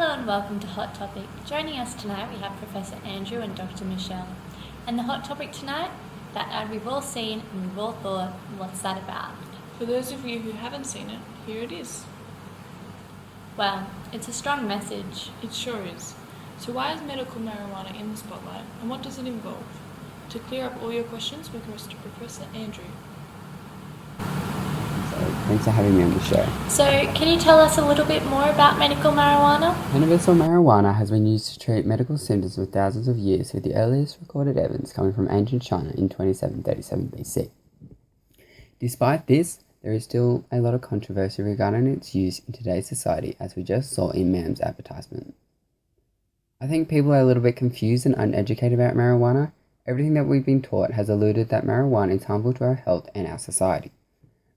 Hello and welcome to Hot Topic. Joining us tonight we have Professor Andrew and Dr. Michelle. And the hot topic tonight, that ad we've all seen and we've all thought, what's that about? For those of you who haven't seen it, here it is. Well, it's a strong message. It sure is. So why is medical marijuana in the spotlight, and what does it involve? To clear up all your questions, we goes to Professor Andrew. Thanks for having me on the show. So, can you tell us a little bit more about medical marijuana? Cannabis or marijuana has been used to treat medical symptoms for thousands of years, with the earliest recorded evidence coming from ancient China in 2737 BC. Despite this, there is still a lot of controversy regarding its use in today's society, as we just saw in Ma'am's advertisement. I think people are a little bit confused and uneducated about marijuana. Everything that we've been taught has alluded that marijuana is harmful to our health and our society.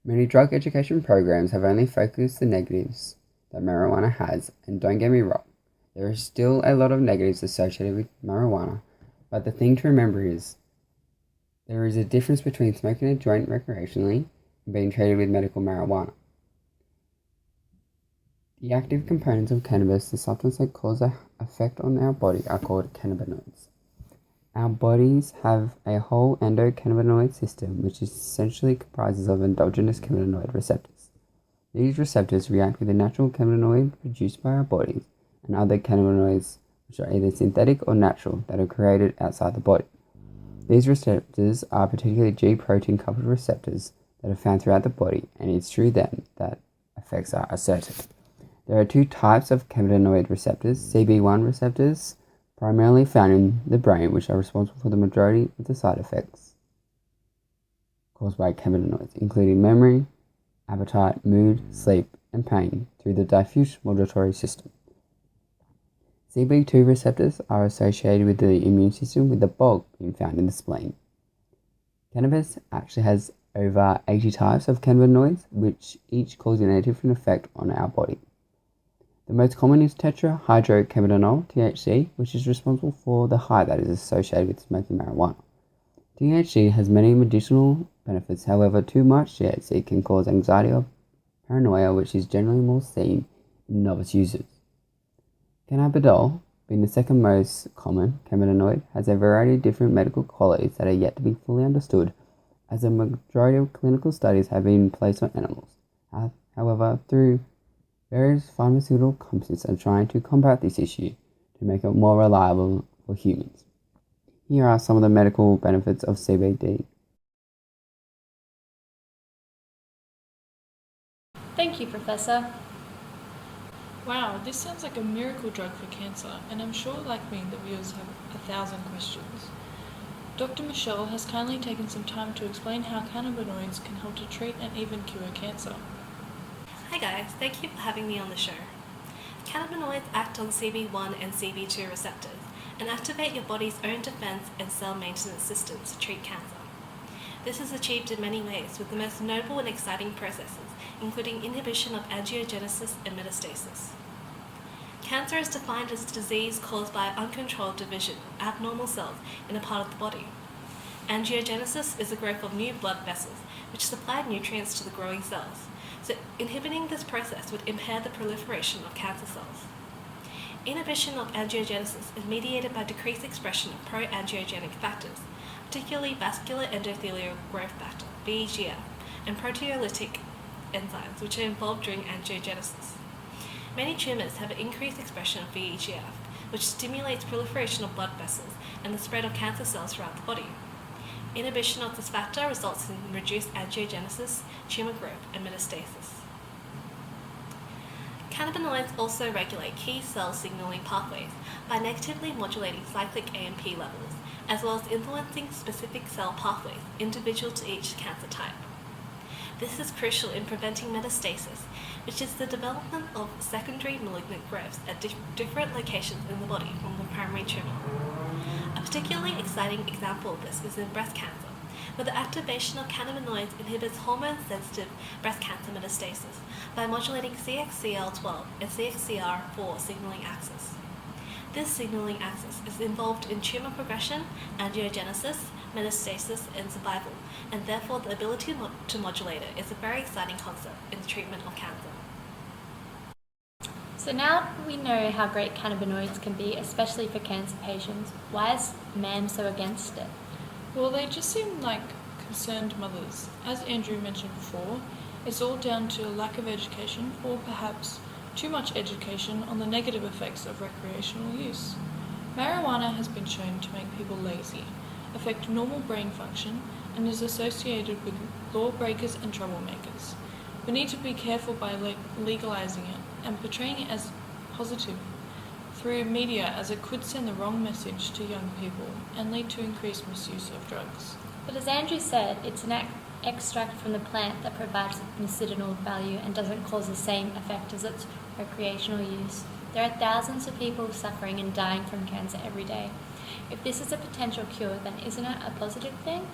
Many drug education programs have only focused the negatives that marijuana has, and don't get me wrong, there is still a lot of negatives associated with marijuana, but the thing to remember is there is a difference between smoking a joint recreationally and being treated with medical marijuana. The active components of cannabis, the substance that cause an effect on our body, are called cannabinoids. Our bodies have a whole endocannabinoid system, which essentially comprises of endogenous cannabinoid receptors. These receptors react with the natural cannabinoid produced by our bodies and other cannabinoids, which are either synthetic or natural, that are created outside the body. These receptors are particularly G-protein coupled receptors that are found throughout the body, and it's through them that effects are asserted. There are two types of cannabinoid receptors: CB1 receptors, primarily found in the brain, which are responsible for the majority of the side effects caused by cannabinoids, including memory, appetite, mood, sleep, and pain, through the diffuse modulatory system. CB2 receptors are associated with the immune system, with the bulk being found in the spleen. Cannabis actually has over 80 types of cannabinoids, which each causing a different effect on our body. The most common is tetrahydrocannabinol, THC, which is responsible for the high that is associated with smoking marijuana. THC has many medicinal benefits, however, too much THC can cause anxiety or paranoia, which is generally more seen in novice users. Cannabidiol, being the second most common cannabinoid, has a variety of different medical qualities that are yet to be fully understood, as the majority of clinical studies have been placed on animals. However, through various pharmaceutical companies are trying to combat this issue to make it more reliable for humans. Here are some of the medical benefits of CBD. Thank you, Professor. Wow, this sounds like a miracle drug for cancer, and I'm sure, like me, the viewers have 1,000 questions. Dr. Michelle has kindly taken some time to explain how cannabinoids can help to treat and even cure cancer. Hi guys, thank you for having me on the show. Cannabinoids act on CB1 and CB2 receptors and activate your body's own defense and cell maintenance systems to treat cancer. This is achieved in many ways, with the most notable and exciting processes, including inhibition of angiogenesis and metastasis. Cancer is defined as a disease caused by uncontrolled division of abnormal cells in a part of the body. Angiogenesis is the growth of new blood vessels, which supply nutrients to the growing cells. So inhibiting this process would impair the proliferation of cancer cells. Inhibition of angiogenesis is mediated by decreased expression of pro-angiogenic factors, particularly vascular endothelial growth factor, VEGF, and proteolytic enzymes, which are involved during angiogenesis. Many tumors have an increased expression of VEGF, which stimulates proliferation of blood vessels and the spread of cancer cells throughout the body. Inhibition of this factor results in reduced angiogenesis, tumor growth, and metastasis. Cannabinoids also regulate key cell signaling pathways by negatively modulating cyclic AMP levels, as well as influencing specific cell pathways individual to each cancer type. This is crucial in preventing metastasis, which is the development of secondary malignant growths at different locations in the body from the primary tumor. A particularly exciting example of this is in breast cancer, where the activation of cannabinoids inhibits hormone-sensitive breast cancer metastasis by modulating CXCL12 and CXCR4 signaling axis. This signaling axis is involved in tumor progression, angiogenesis, metastasis, and survival, and therefore the ability to modulate it is a very exciting concept in the treatment of cancer. So now we know how great cannabinoids can be, especially for cancer patients. Why is MAM so against it? Well, they just seem like concerned mothers. As Andrew mentioned before, it's all down to a lack of education or perhaps too much education on the negative effects of recreational use. Marijuana has been shown to make people lazy, affect normal brain function, and is associated with lawbreakers and troublemakers. We need to be careful by legalizing it and portraying it as positive through media, as it could send the wrong message to young people and lead to increased misuse of drugs. But as Andrew said, it's an extract from the plant that provides medicinal value and doesn't cause the same effect as its recreational use. There are thousands of people suffering and dying from cancer every day. If this is a potential cure, then isn't it a positive thing?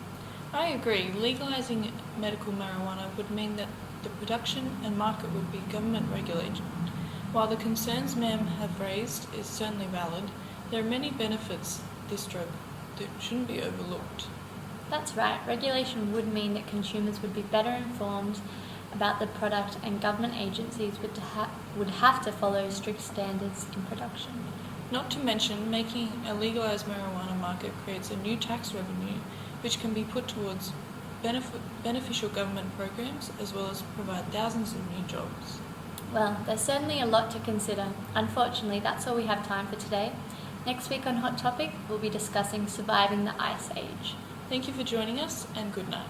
I agree. Legalizing medical marijuana would mean that the production and market would be government regulated. While the concerns MAM have raised is certainly valid, there are many benefits this drug that shouldn't be overlooked. That's right. Regulation would mean that consumers would be better informed about the product, and government agencies would have to follow strict standards in production. Not to mention, making a legalized marijuana market creates a new tax revenue which can be put towards beneficial government programs as well as provide thousands of new jobs. Well, there's certainly a lot to consider. Unfortunately, that's all we have time for today. Next week on Hot Topic, we'll be discussing surviving the Ice Age. Thank you for joining us, and good night.